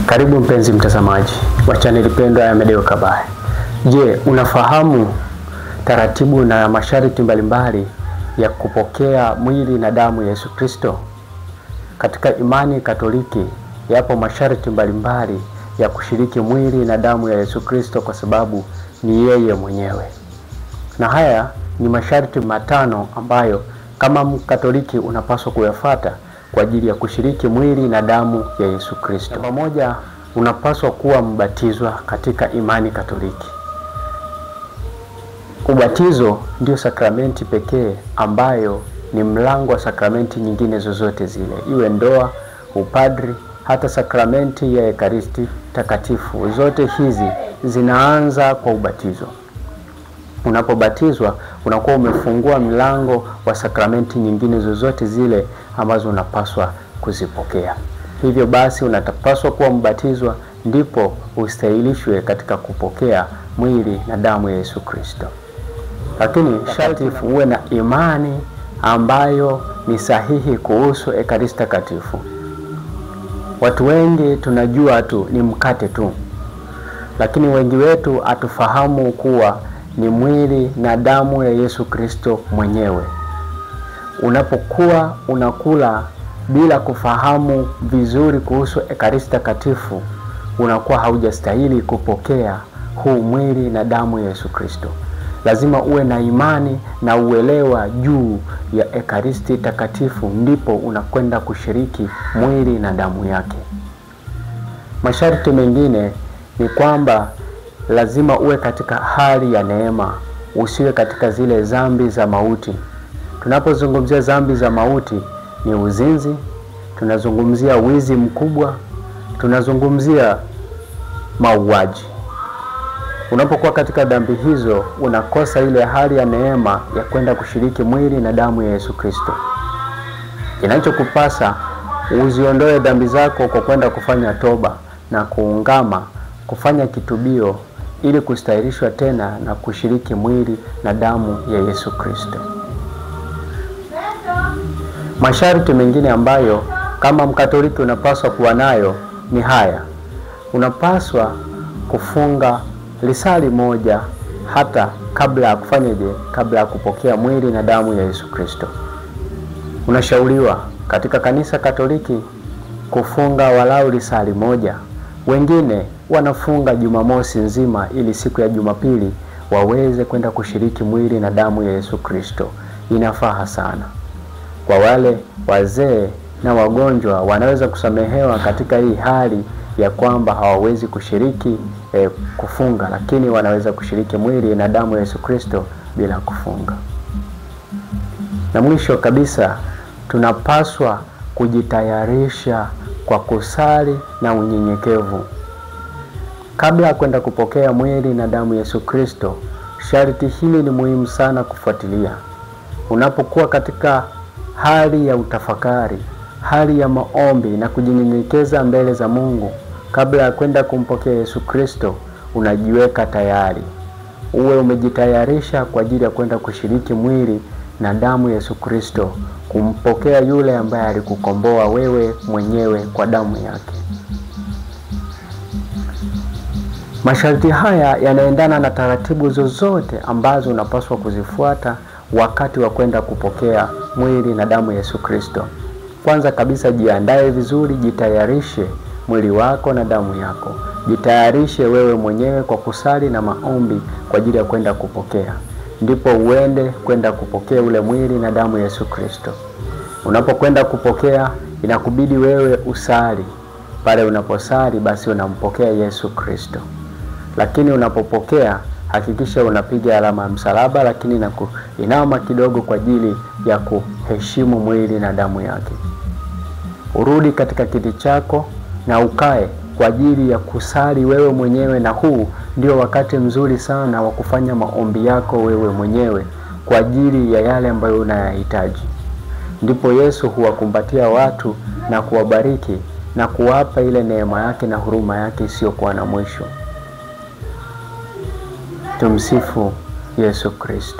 Karibu mpenzi mtazamaji wa chaneli pendwa ya Medeo Kabaye. Je, unafahamu taratibu na masharti mbalimbali ya kupokea mwili na damu ya Yesu Kristo? Katika imani Katoliki yapo masharti mbalimbali ya kushiriki mwili na damu ya Yesu Kristo kwa sababu ni yeye mwenyewe. Na haya ni masharti matano ambayo kama Mkatoliki unapaswa kuyafuata kwa ajili ya kushiriki mwili na damu ya Yesu Kristo. Pamoja, unapaswa kuwa mbatizwa katika imani Katoliki. Ubatizo ndio sakramenti pekee ambayo ni mlango wa sakramenti nyingine zozote zile, iwe ndoa, upadri, hata sakramenti ya Ekaristi Takatifu. Zote hizi zinaanza kwa ubatizo. Unapobatizwa unakuwa umefungua mlango wa sakramenti nyingine zozote zile ambazo unapaswa kuzipokea. Hivyo basi unatapaswa kuwa mbatizwa ndipo ustahilishwe katika kupokea mwili na damu ya Yesu Kristo. Lakini sharti uwe na imani ambayo ni sahihi kuhusu Ekaristi Takatifu. Watu wengi tunajua tu ni mkate tu, lakini wengi wetu hatufahamu kuwa ni mwili na damu ya Yesu Kristo mwenyewe. Unapokuwa unakula bila kufahamu vizuri kuhusu Ekaristi Takatifu, unakuwa haujastahili kupokea huu mwili na damu ya Yesu Kristo. Lazima uwe na imani na uelewa juu ya Ekaristi Takatifu, ndipo unakwenda kushiriki mwili na damu yake. Masharti mengine ni kwamba lazima uwe katika hali ya neema, usiwe katika zile dhambi za mauti. Tunapozungumzia dhambi za mauti ni uzinzi, tunazungumzia wizi mkubwa, tunazungumzia mauaji. Unapokuwa katika dhambi hizo, unakosa ile hali ya neema ya kwenda kushiriki mwili na damu ya Yesu Kristo. Kinachokupasa uziondoe dhambi zako kwa kwenda kufanya toba na kuungama, kufanya kitubio ili kustahilishwa tena na kushiriki mwili na damu ya Yesu Kristo. Masharti mengine ambayo kama Mkatoliki unapaswa kuwa nayo ni haya. Unapaswa kufunga lisali moja hata kabla ya kupokea mwili na damu ya Yesu Kristo. Unashauriwa katika kanisa Katoliki kufunga walau lisali moja. Wengine wanafunga Jumamosi nzima ili siku ya Jumapili waweze kwenda kushiriki mwili na damu ya Yesu Kristo. Inafaa sana. Kwa wale wazee na wagonjwa wanaweza kusamehewa katika hii hali ya kwamba hawawezi kushiriki kufunga, lakini wanaweza kushiriki mwili na damu ya Yesu Kristo bila kufunga. Na mwisho kabisa, tunapaswa kujitayarisha kwa kusali na unyenyekevu. Kabla ya kwenda kupokea mwili na damu ya Yesu Kristo, sharti hili ni muhimu sana kufuatilia. Unapokuwa katika hali ya utafakari, hali ya maombi na kujinyenyekeza mbele za Mungu, kabla ya kwenda kumpokea Yesu Kristo, unajiweka tayari. Uwe umejitayarisha kwa ajili ya kwenda kushiriki mwili na damu ya Yesu Kristo, kumpokea yule ambaye alikukomboa wewe mwenyewe kwa damu yake. Masharti haya yanaendana na taratibu zozote ambazo unapaswa kuzifuata wakati wa kwenda kupokea mwili na damu ya Yesu Kristo. Kwanza kabisa, jiandae vizuri, jitayarishe mwili wako na damu yako. Jitayarishe wewe mwenyewe kwa kusali na maombi kwa ajili ya kwenda kupokea. Ndipo uende kwenda kupokea ule mwili na damu ya Yesu Kristo. Unapokwenda kupokea, inakubidi wewe usali. Pale unaposali basi unampokea Yesu Kristo. Lakini unapopokea, hakikisha unapiga alama ya msalaba, lakini na kuinama kidogo kwa ajili ya kuheshimu mwili na damu yake. Urudi katika kiti chako na ukae kwa ajili ya kusali wewe mwenyewe, na huu ndio wakati mzuri sana wa kufanya maombi yako wewe mwenyewe kwa ajili ya yale ambayo unayahitaji. Ndipo Yesu huwakumbatia watu na kuwabariki na kuwapa ile neema yake na huruma yake isiyokuwa na mwisho. Tumsifu Yesu Kristo.